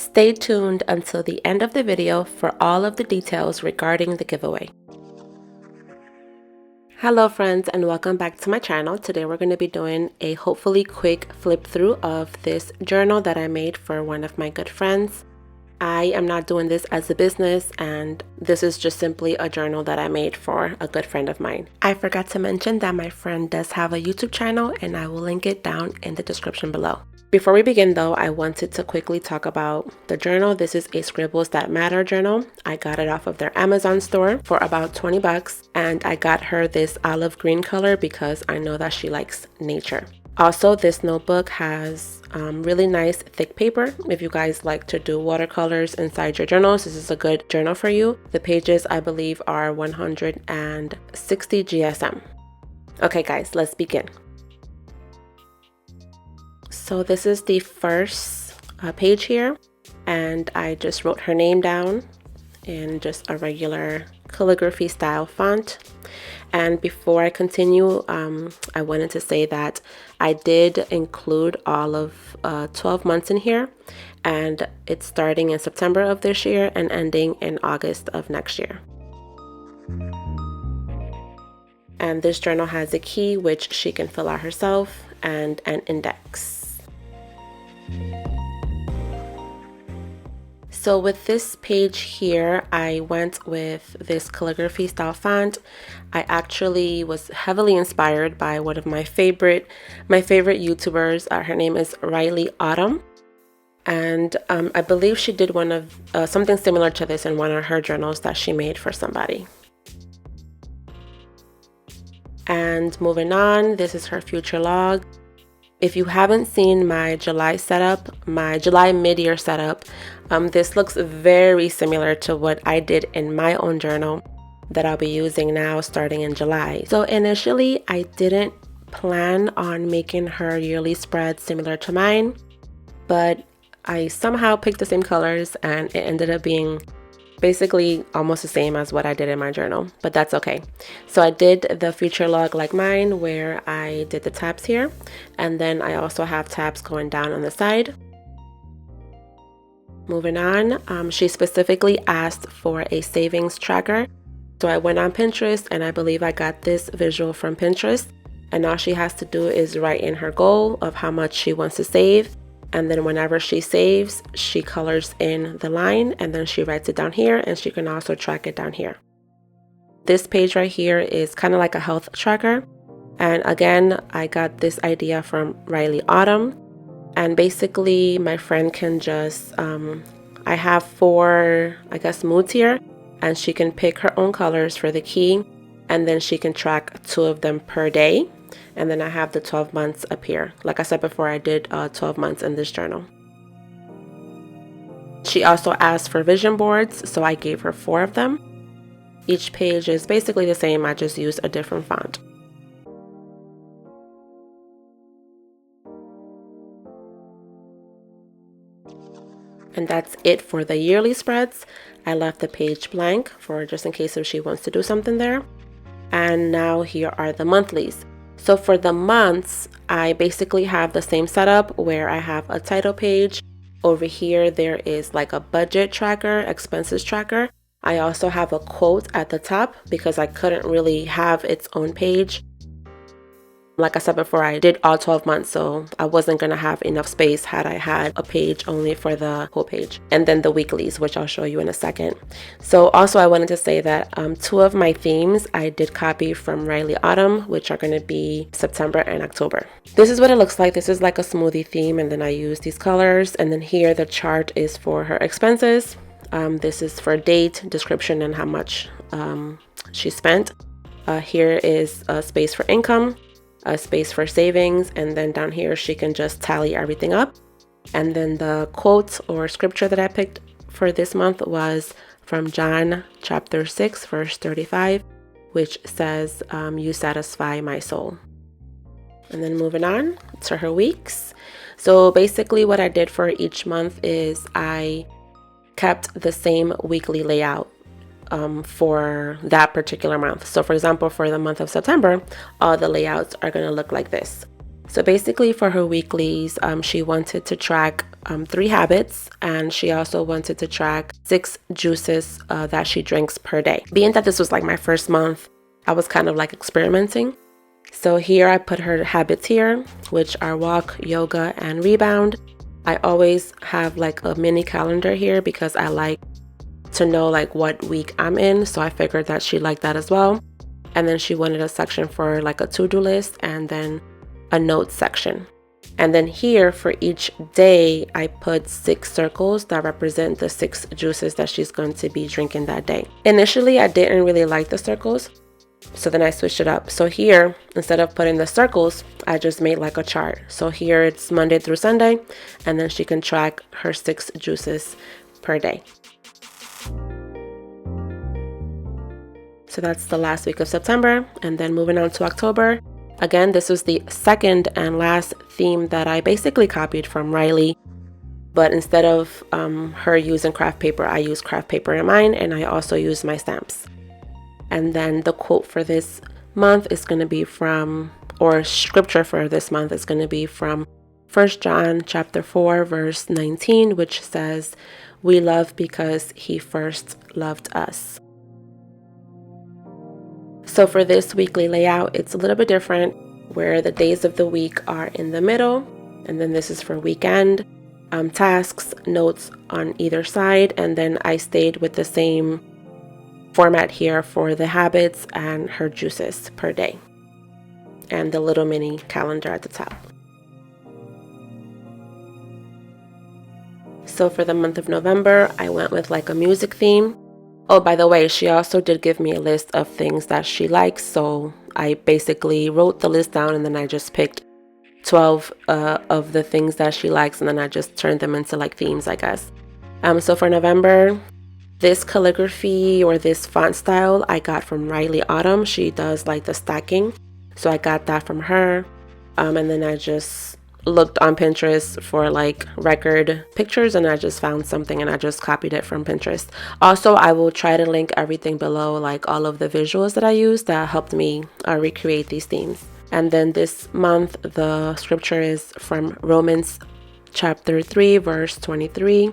Stay tuned until the end of the video for all of the details regarding the giveaway. Hello friends, and welcome back to my channel. Today we're going to be doing a hopefully quick flip through of this journal that I made for one of my good friends. I am not doing this as a business, and this is just simply a journal that I made for a good friend of mine. I forgot to mention that my friend does have a YouTube channel, and I will link it down in the description below. Before we begin though, I wanted to quickly talk about the journal. This is a Scribbles That Matter journal. I got it off of their Amazon store for about 20 bucks, and I got her this olive green color because I know that she likes nature. Also, this notebook has really nice thick paper. If you guys like to do watercolors inside your journals, this is a good journal for you. The pages, I believe, are 160 GSM. Okay guys, let's begin. So this is the first page here, and I just wrote her name down in just a regular calligraphy style font. And before I continue, I wanted to say that I did include all of 12 months in here, and it's starting in September of this year and ending in August of next year. And this journal has a key which she can fill out herself and an index. So with this page here, I went with this calligraphy style font. I actually was heavily inspired by one of my favorite YouTubers. Her name is Rylee Autumn, and I believe she did one of something similar to this in one of her journals that she made for somebody. And moving on, this is her future log. If you haven't seen my July setup, my July mid-year setup, this looks very similar to what I did in my own journal that I'll be using now starting in July. So initially, I didn't plan on making her yearly spread similar to mine, but I somehow picked the same colors and it ended up being basically almost the same as what I did in my journal, but that's okay. So I did the future log like mine, where I did the tabs here, and then I also have tabs going down on the side. Moving on, she specifically asked for a savings tracker. So I went on Pinterest, and I believe I got this visual from Pinterest, and all she has to do is write in her goal of how much she wants to save. And then whenever she saves, she colors in the line, and then she writes it down here, and she can also track it down here. This page right here is kind of like a health tracker. And again, I got this idea from Rylee Autumn. And basically my friend can just, I have 4, I guess, moods here, and she can pick her own colors for the key, and then she can track 2 of them per day. And then I have the 12 months up here. Like I said before, I did 12 months in this journal. She also asked for vision boards, so I gave her 4 of them. Each page is basically the same, I just used a different font. And that's it for the yearly spreads. I left the page blank for just in case if she wants to do something there. And now here are the monthlies. So for the months, I basically have the same setup where I have a title page. Over here, there is like a budget tracker, expenses tracker. I also have a quote at the top because I couldn't really have its own page. Like I said before, I did all 12 months, so I wasn't going to have enough space had I had a page only for the whole page. And then the weeklies, which I'll show you in a second. So also I wanted to say that 2 of my themes I did copy from Rylee Autumn, which are going to be September and October. This is what it looks like. This is like a smoothie theme, and then I use these colors. And then here the chart is for her expenses. This is for date, description, and how much she spent. Here is a space for income, a space for savings, and then down here she can just tally everything up. And then the quote or scripture that I picked for this month was from John chapter 6 verse 35, which says, you satisfy my soul. And then moving on to her weeks. So basically what I did for each month is I kept the same weekly layout for that particular month. So for example, for the month of September, all the layouts are going to look like this. So basically for her weeklies, she wanted to track 3 habits, and she also wanted to track 6 juices that she drinks per day. Being that this was like my first month, I was kind of like experimenting. So here I put her habits here, which are walk, yoga, and rebound. I always have like a mini calendar here because I like to know like what week I'm in, so I figured that she liked that as well. And then she wanted a section for like a to-do list and then a notes section. And then here for each day, I put 6 circles that represent the 6 juices that she's going to be drinking that day. Initially, I didn't really like the circles, so then I switched it up. So here, instead of putting the circles, I just made like a chart. So here it's Monday through Sunday, and then she can track her 6 juices per day. So that's the last week of September, and then moving on to October. Again, this was the second and last theme that I basically copied from Rylee, but instead of her using craft paper, I used craft paper in mine, and I also used my stamps. And then the quote for this month is going to be from, or scripture for this month is going to be from 1 John chapter 4, verse 19, which says, "We love because he first loved us." So for this weekly layout, it's a little bit different, where the days of the week are in the middle, and then this is for weekend, tasks, notes on either side, and then I stayed with the same format here for the habits and her juices per day, and the little mini calendar at the top. So for the month of November, I went with like a music theme. Oh, by the way, she also did give me a list of things that she likes, so I basically wrote the list down and then I just picked 12 of the things that she likes, and then I just turned them into like themes, I guess. So for November, this calligraphy or this font style I got from Rylee Autumn. She does like the stacking, so I got that from her. And then I just looked on Pinterest for like record pictures, and I just found something and I just copied it from Pinterest. Also, I will try to link everything below, like all of the visuals that I used that helped me recreate these themes. And then this month, the scripture is from Romans chapter 3, verse 23.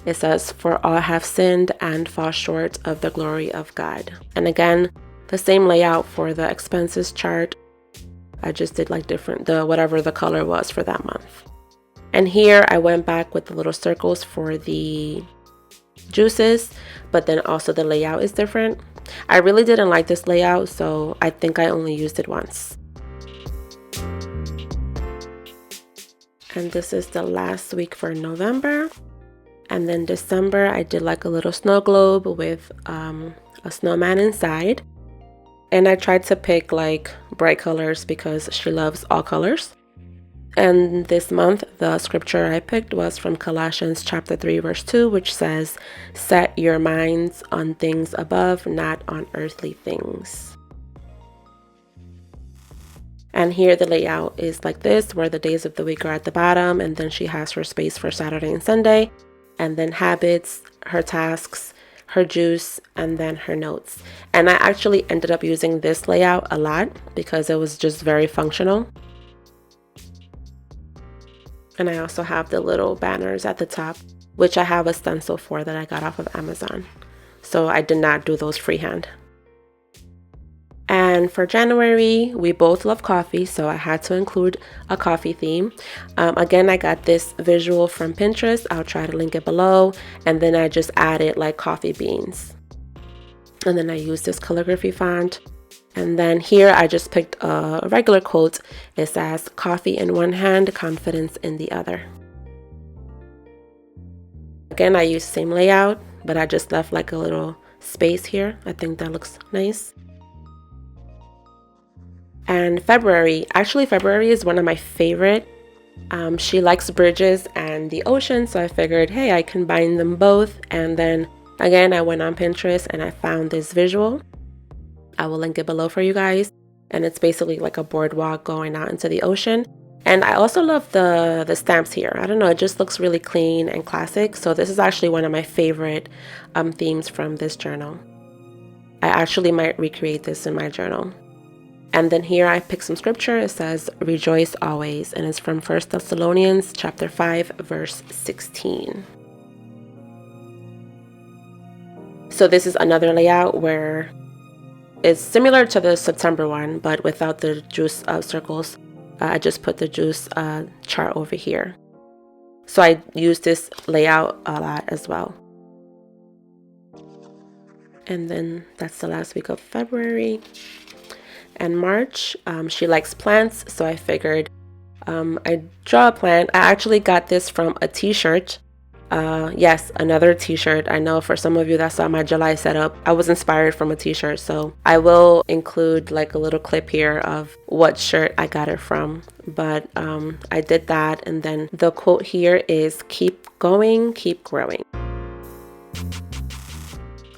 It says, "For all have sinned and fall short of the glory of God." And again, the same layout for the expenses chart. I just did like different, whatever the color was for that month. And here I went back with the little circles for the juices, but then also the layout is different. I really didn't like this layout, so I think I only used it once. And this is the last week for November. And then December, I did like a little snow globe with a snowman inside. And I tried to pick like bright colors because she loves all colors. And this month, the scripture I picked was from Colossians chapter 3, verse 2, which says, "Set your minds on things above, not on earthly things." And here the layout is like this, where the days of the week are at the bottom, and then she has her space for Saturday and Sunday, and then habits, her tasks, her juice, and then her notes. And I actually ended up using this layout a lot because it was just very functional. And I also have the little banners at the top, which I have a stencil for that I got off of Amazon. So I did not do those freehand. And for January, we both love coffee, so I had to include a coffee theme. Again, I got this visual from Pinterest. I'll try to link it below. And then I just added like coffee beans. And then I used this calligraphy font. And then here I just picked a regular quote. It says, "Coffee in one hand, confidence in the other." Again, I used the same layout, but I just left like a little space here. I think that looks nice. And February is one of my favorite. She likes bridges and the ocean, so I figured, hey, I combine them both. And then again, I went on Pinterest and I found this visual. I will link it below for you guys. And it's basically like a boardwalk going out into the ocean. And I also love the stamps here. I don't know, it just looks really clean and classic. So this is actually one of my favorite themes from this journal. I actually might recreate this in my journal. And then here I picked some scripture. It says, rejoice always, and it's from 1 Thessalonians chapter 5, verse 16. So this is another layout where it's similar to the September one, but without the juice circles. I just put the juice chart over here. So I use this layout a lot as well. And then that's the last week of February. And March, she likes plants, so I figured I'd draw a plant. I actually got this from a t-shirt. Yes, another t-shirt. I know for some of you that saw my July setup, I was inspired from a t-shirt, so I will include like a little clip here of what shirt I got it from. But I did that, and then the quote here is, keep going, keep growing.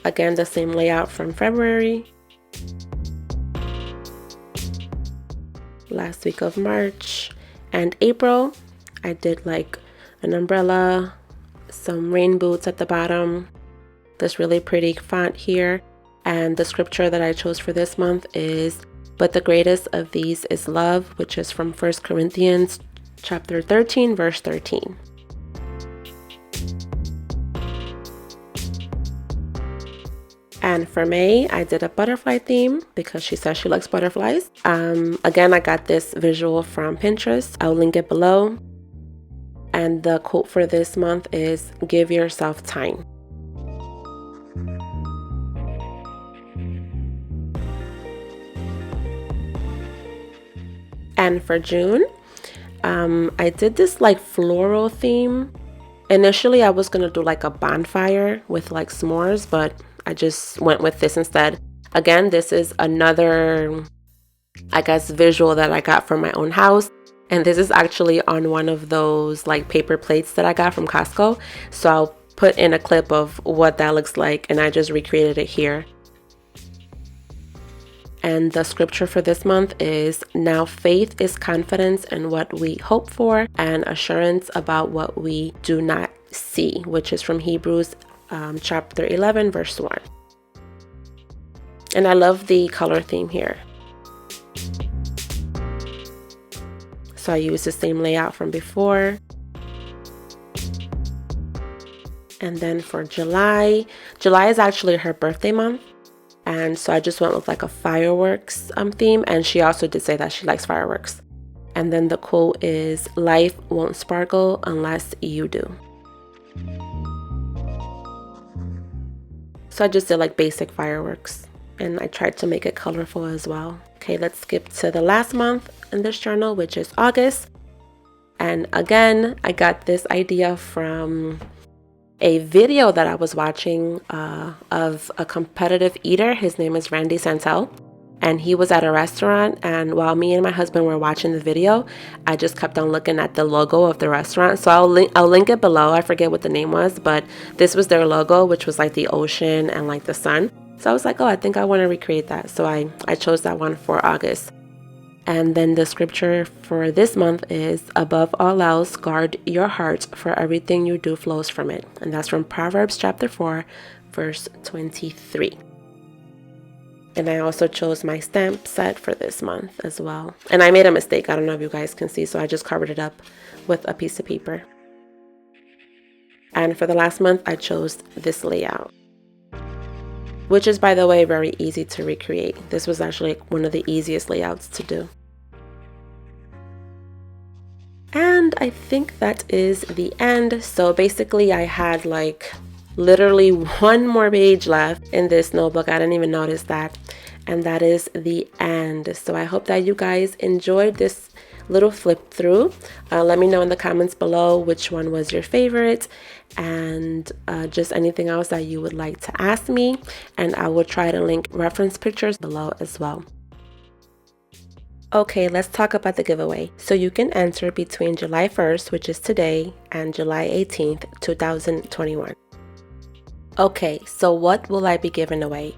Again, the same layout from February. Last week of March. And April, I did like an umbrella, some rain boots at the bottom, this really pretty font here. And the scripture that I chose for this month is, but the greatest of these is love, which is from 1 Corinthians chapter 13, verse 13. And for May, I did a butterfly theme because she says she likes butterflies. Again, I got this visual from Pinterest. I'll link it below. And the quote for this month is, give yourself time. And for June, I did this like floral theme. Initially, I was gonna do like a bonfire with like s'mores, but I just went with this instead. Again, this is another, I guess, visual that I got from my own house. And this is actually on one of those like paper plates that I got from Costco. So I'll put in a clip of what that looks like, and I just recreated it here. And the scripture for this month is, now faith is confidence in what we hope for and assurance about what we do not see, which is from Hebrews chapter 11, verse 1. And I love the color theme here. So I use the same layout from before. And then for July is actually her birthday month. And so I just went with like a fireworks theme. And she also did say that she likes fireworks. And then the quote is, life won't sparkle unless you do. So I just did like basic fireworks, and I tried to make it colorful as well. Okay, let's skip to the last month in this journal, which is August. And again, I got this idea from a video that I was watching of a competitive eater. His name is Randy Santel, and he was at a restaurant, and while me and my husband were watching the video, I just kept on looking at the logo of the restaurant. So I'll link it below. I forget what the name was, but this was their logo, which was like the ocean and like the sun. So I was like, oh, I think I want to recreate that. So I chose that one for August. And then the scripture for this month is, above all else, guard your heart, for everything you do flows from it. And that's from Proverbs chapter 4, verse 23. And I also chose my stamp set for this month as well. And I made a mistake. I don't know if you guys can see, so I just covered it up with a piece of paper. And for the last month, I chose this layout, which is, by the way, very easy to recreate. This was actually one of the easiest layouts to do. And I think that is the end. So basically, I had like literally one more page left in this notebook. I didn't even notice that. And that is the end. So I hope that you guys enjoyed this little flip through. Let me know in the comments below which one was your favorite, and just anything else that you would like to ask me, and I will try to link reference pictures below as well. Okay, let's talk about the giveaway. So you can enter between July 1st, which is today, and July 18th, 2021. Okay, so what will I be giving away?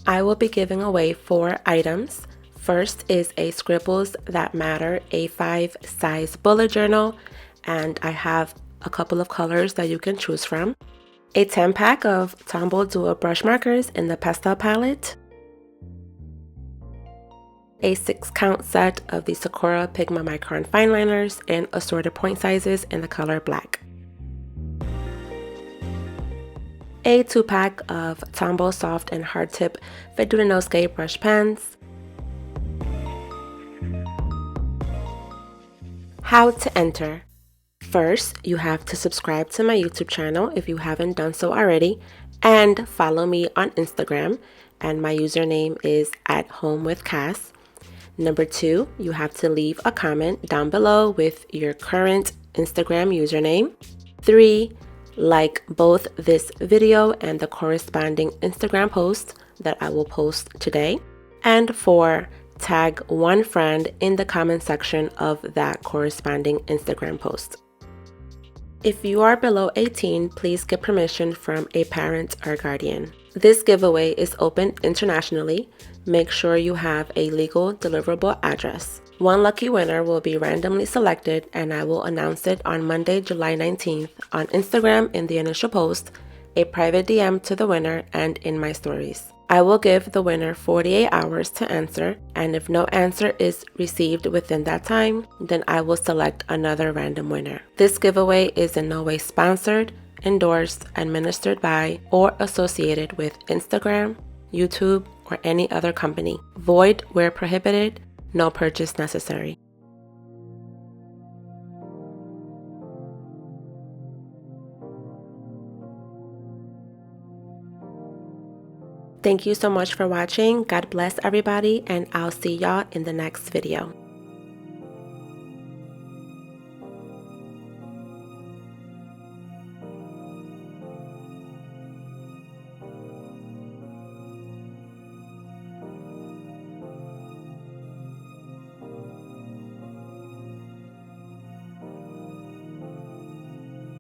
I will be giving away 4 items. First is a Scribbles That Matter A5 size bullet journal, and I have a couple of colors that you can choose from. A 10-pack of Tombow dual brush markers in the pastel palette. a 6-count set of the Sakura Pigma Micron Fineliners in Assorted Point Sizes in the color black. A 2-pack of Tombow soft and hard tip Fudenosuke brush pens. How to enter. First, you have to subscribe to my YouTube channel if you haven't done so already, and follow me on Instagram, and my username is @homewithcass. Number 2, you have to leave a comment down below with your current Instagram username. 3, like both this video and the corresponding Instagram post that I will post today. And 4, tag one friend in the comment section of that corresponding Instagram post. If you are below 18, please get permission from a parent or guardian. This giveaway is open internationally. Make sure you have a legal deliverable address. One lucky winner will be randomly selected, and I will announce it on Monday, July 19th on Instagram in the initial post, a private DM to the winner, and in my stories. I will give the winner 48 hours to answer, and if no answer is received within that time, then I will select another random winner. This giveaway is in no way sponsored, endorsed, administered by, or associated with Instagram, YouTube, or any other company. Void where prohibited. No purchase necessary. Thank you so much for watching. God bless everybody, and I'll see y'all in the next video.